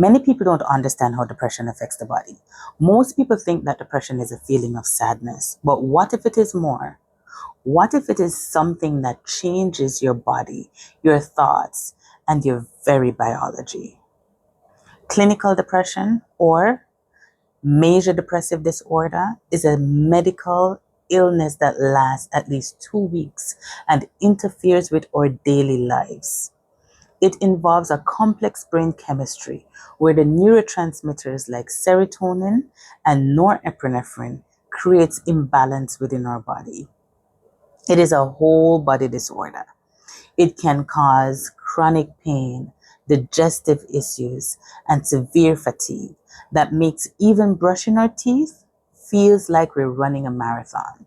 Many people don't understand how depression affects the body. Most people think that depression is a feeling of sadness, but what if it is more? What if it is something that changes your body, your thoughts, and your very biology? Clinical depression or major depressive disorder is a medical illness that lasts at least 2 weeks and interferes with our daily lives. It involves a complex brain chemistry where the neurotransmitters like serotonin and norepinephrine creates imbalance within our body. It is a whole body disorder. It can cause chronic pain, digestive issues, and severe fatigue that makes even brushing our teeth feels like we're running a marathon.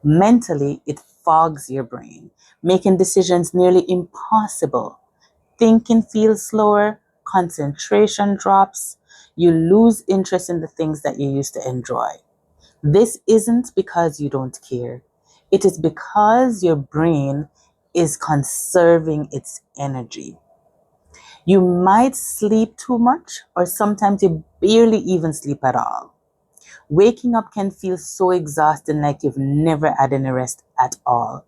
Mentally, it fogs your brain, making decisions nearly impossible. Thinking feels slower, concentration drops, you lose interest in the things that you used to enjoy. This isn't because you don't care. It is because your brain is conserving its energy. You might sleep too much, or sometimes you barely even sleep at all. Waking up can feel so exhausting, like you've never had any rest at all.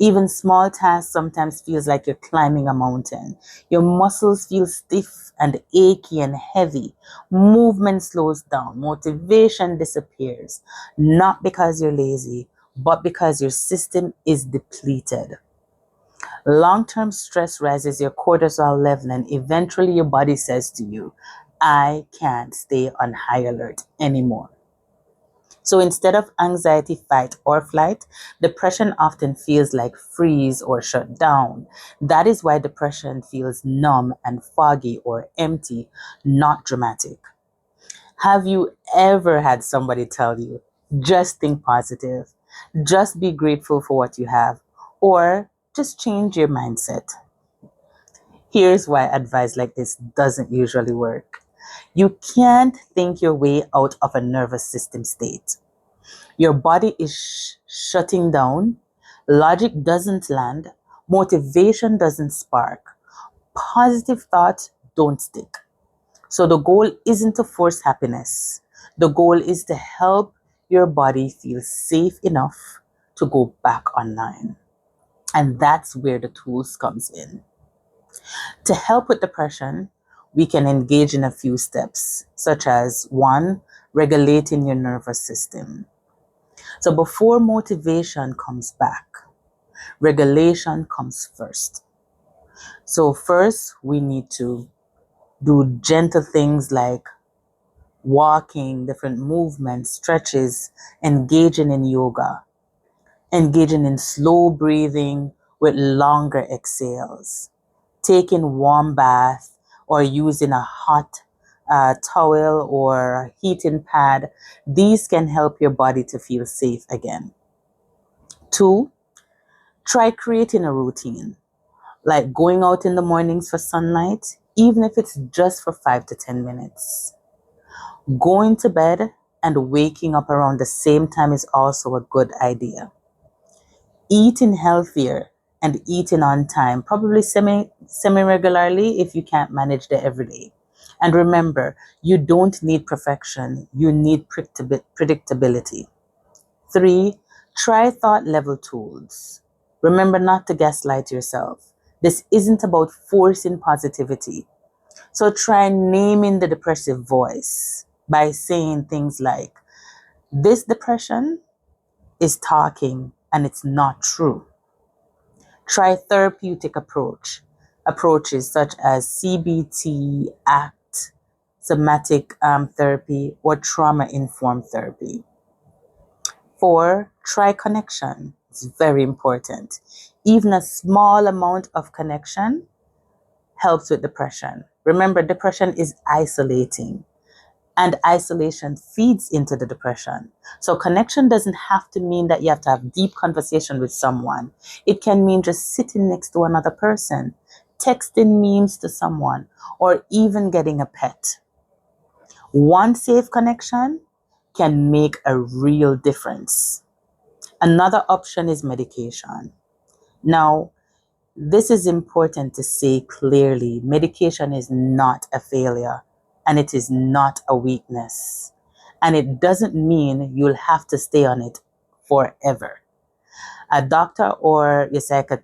Even small tasks sometimes feels like you're climbing a mountain. Your muscles feel stiff and achy and heavy. Movement slows down. Motivation disappears. Not because you're lazy, but because your system is depleted. Long-term stress raises your cortisol level and eventually your body says to you, I can't stay on high alert anymore. So instead of anxiety, fight, or flight, depression often feels like freeze or shut down. That is why depression feels numb and foggy or empty, not dramatic. Have you ever had somebody tell you, just think positive, just be grateful for what you have, or just change your mindset? Here's why advice like this doesn't usually work. You can't think your way out of a nervous system state. Your body is shutting down, logic doesn't land, motivation doesn't spark, positive thoughts don't stick. So the goal isn't to force happiness. The goal is to help your body feel safe enough to go back online. And that's where the tools comes in. To help with depression, we can engage in a few steps, such as one, regulating your nervous system. So before motivation comes back, regulation comes first. So first, we need to do gentle things like walking, different movements, stretches, engaging in yoga, engaging in slow breathing with longer exhales, taking warm bath or using a hot towel or heating pad. These can help your body to feel safe again. Two, try creating a routine, like going out in the mornings for sunlight, even if it's just for 5 to 10 minutes. Going to bed and waking up around the same time is also a good idea. Eating healthier and eating on time, probably semi regularly if you can't manage the everyday. And remember, you don't need perfection, you need predictability. Three, try thought level tools. Remember not to gaslight yourself. This isn't about forcing positivity. So try naming the depressive voice by saying things like, this depression is talking and it's not true. Try therapeutic approaches such as CBT, ACT, somatic therapy, or trauma-informed therapy. Four, try connection. It's very important. Even a small amount of connection helps with depression. Remember, depression is isolating, and isolation feeds into the depression. So connection doesn't have to mean that you have to have deep conversation with someone. It can mean just sitting next to another person, texting memes to someone, or even getting a pet. One safe connection can make a real difference. Another option is medication. Now, This is important to say clearly. Medication is not a failure, and it is not a weakness. And it doesn't mean you'll have to stay on it forever. A doctor or your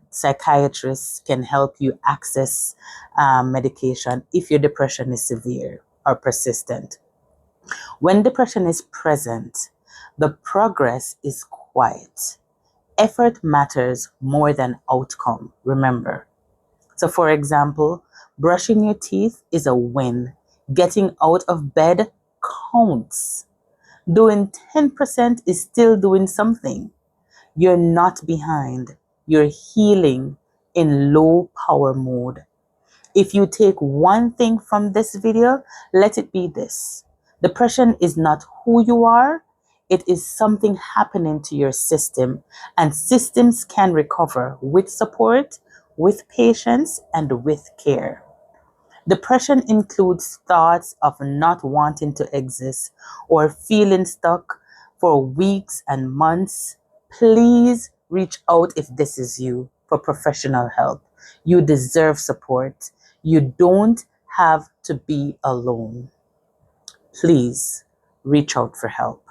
psychiatrist can help you access medication if your depression is severe or persistent. When depression is present, the progress is quiet. Effort matters more than outcome, remember. So, for example, brushing your teeth is a win. Getting out of bed counts. Doing 10% is still doing something. You're not behind. You're healing in low power mode. If you take one thing from this video, let it be this. Depression is not who you are. It is something happening to your system, and systems can recover with support, with patience, and with care. Depression includes thoughts of not wanting to exist or feeling stuck for weeks and months. Please reach out if this is you for professional help. You deserve support. You don't have to be alone. Please reach out for help.